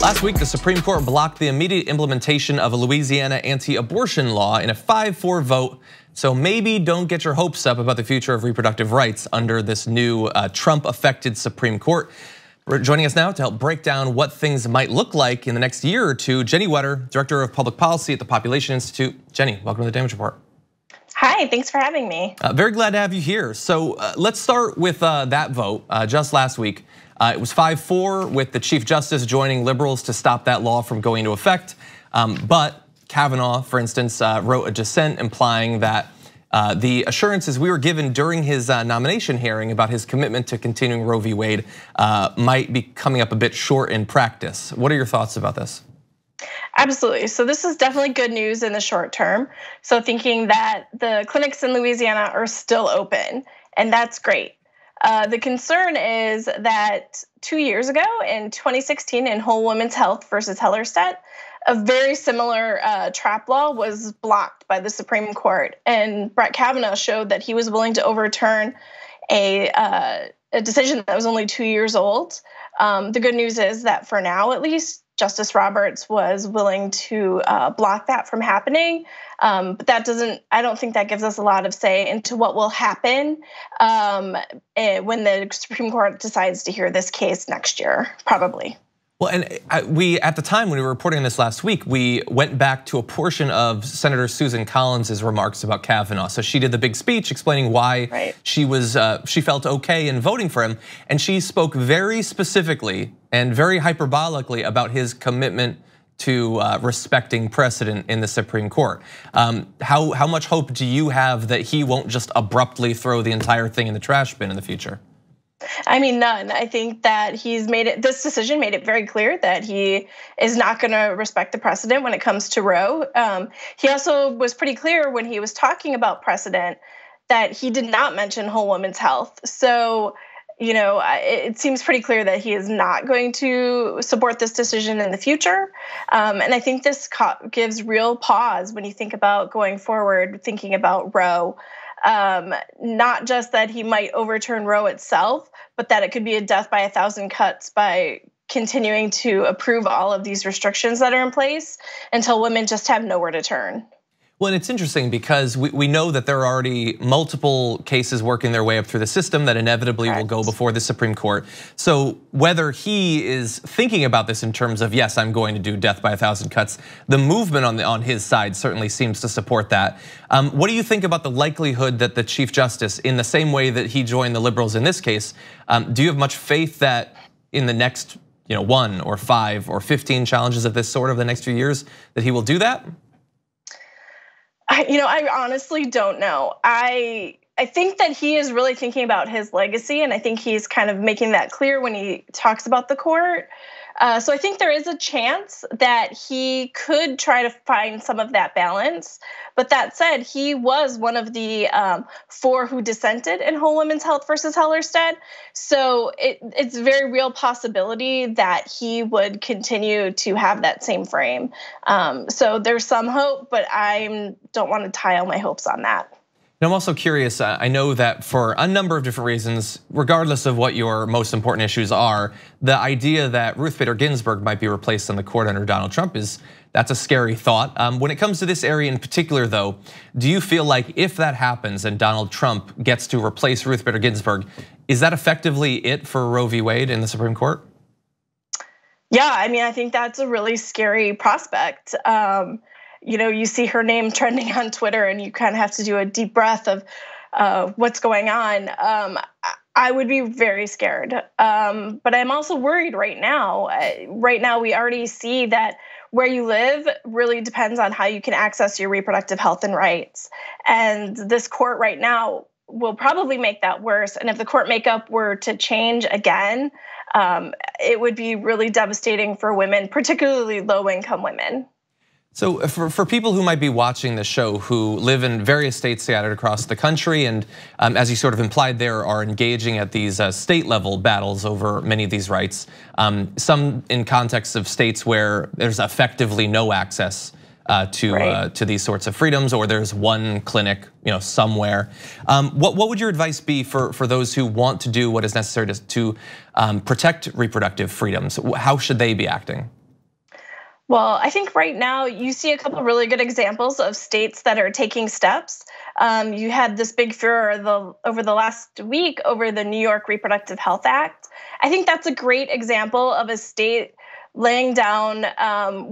Last week, the Supreme Court blocked the immediate implementation of a Louisiana anti-abortion law in a 5-4 vote. So maybe don't get your hopes up about the future of reproductive rights under this new Trump-affected Supreme Court. Joining us now to help break down what things might look like in the next year or two, Jenny Wetter, Director of Public Policy at the Population Institute. Jenny, welcome to the Damage Report. Hi, thanks for having me. Very glad to have you here. So let's start with that vote just last week. It was 5-4 with the Chief Justice joining liberals to stop that law from going into effect. But Kavanaugh, for instance, wrote a dissent implying that the assurances we were given during his nomination hearing about his commitment to continuing Roe v. Wade might be coming up a bit short in practice. What are your thoughts about this? Absolutely. So this is definitely good news in the short term. So thinking that the clinics in Louisiana are still open, and that's great. The concern is that 2 years ago in 2016 in Whole Woman's Health versus Hellerstedt, a very similar trap law was blocked by the Supreme Court. And Brett Kavanaugh showed that he was willing to overturn a decision that was only 2 years old. The good news is that for now, at least, Justice Roberts was willing to block that from happening. But that I don't think that gives us a lot of say into what will happen when the Supreme Court decides to hear this case next year, probably. Well, and we, at the time when we were reporting on this last week, we went back to a portion of Senator Susan Collins's remarks about Kavanaugh. So she did the big speech explaining why she felt okay in voting for him. And she spoke very specifically and very hyperbolically about his commitment to respecting precedent in the Supreme Court. How much hope do you have that he won't just abruptly throw the entire thing in the trash bin in the future? I mean, none. I think that this decision made it very clear that he is not going to respect the precedent when it comes to Roe. He also was pretty clear when he was talking about precedent that he did not mention Whole Woman's Health. So, you know, it seems pretty clear that he is not going to support this decision in the future. And I think this gives real pause when you think about going forward, thinking about Roe. Not just that he might overturn Roe itself, but that it could be a death by 1,000 cuts by continuing to approve all of these restrictions that are in place until women just have nowhere to turn. Well, and it's interesting because we know that there are already multiple cases working their way up through the system that inevitably will go before the Supreme Court. So whether he is thinking about this in terms of, yes, I'm going to do death by 1,000 cuts, the movement on his side certainly seems to support that. What do you think about the likelihood that the Chief Justice, in the same way that he joined the liberals in this case, do you have much faith that in the next 1 or 5 or 15 challenges of this sort over the next few years that he will do that? I honestly don't know. I think that he is really thinking about his legacy, and I think he's kind of making that clear when he talks about the court. So I think there is a chance that he could try to find some of that balance. But that said, he was one of the 4 who dissented in Whole Woman's Health versus Hellerstedt. So it's a very real possibility that he would continue to have that same frame. So there's some hope, but I don't want to tie all my hopes on that. And I'm also curious, I know that for a number of different reasons, regardless of what your most important issues are, the idea that Ruth Bader Ginsburg might be replaced on the court under Donald Trump that's a scary thought. When it comes to this area in particular though, do you feel like if that happens and Donald Trump gets to replace Ruth Bader Ginsburg, is that effectively it for Roe v. Wade in the Supreme Court? Yeah, I mean, I think that's a really scary prospect. You see her name trending on Twitter and you kind of have to do a deep breath of what's going on. I would be very scared, but I'm also worried right now. Right now, we already see that where you live really depends on how you can access your reproductive health and rights. And this court right now will probably make that worse. And if the court makeup were to change again, it would be really devastating for women, particularly low-income women. So for people who might be watching the show who live in various states scattered across the country and as you sort of implied there are engaging at these state level battles over many of these rights, some in context of states where there's effectively no access to these sorts of freedoms, or there's one clinic somewhere. What would your advice be for those who want to do what is necessary to protect reproductive freedoms? How should they be acting? Well, I think right now you see a couple of really good examples of states that are taking steps. You had this big furor over the last week over the New York Reproductive Health Act. I think that's a great example of a state laying down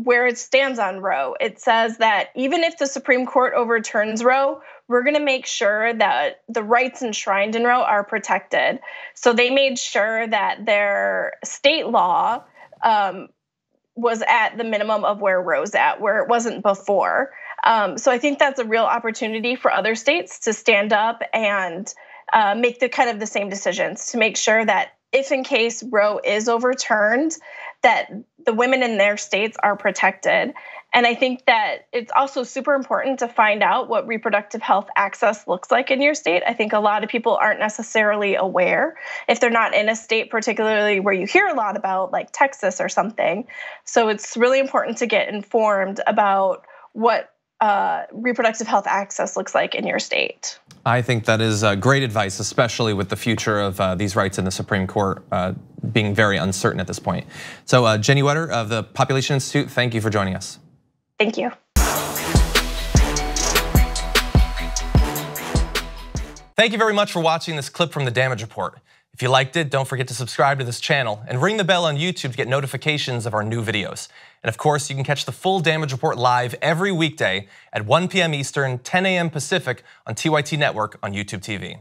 where it stands on Roe. It says that even if the Supreme Court overturns Roe, we're going to make sure that the rights enshrined in Roe are protected. So they made sure that their state law was at the minimum of where Roe's at, where it wasn't before. So I think that's a real opportunity for other states to stand up and make the kind of the same decisions to make sure that if in case Roe is overturned, that the women in their states are protected. And I think that it's also super important to find out what reproductive health access looks like in your state. I think a lot of people aren't necessarily aware if they're not in a state, particularly where you hear a lot about, like Texas or something. So it's really important to get informed about what reproductive health access looks like in your state. I think that is great advice, especially with the future of these rights in the Supreme Court being very uncertain at this point. So Jenny Wetter of the Population Institute, thank you for joining us. Thank you. Thank you very much for watching this clip from the Damage Report. If you liked it, don't forget to subscribe to this channel and ring the bell on YouTube to get notifications of our new videos. And of course, you can catch the full Damage Report live every weekday at 1 p.m. Eastern, 10 a.m. Pacific on TYT Network on YouTube TV.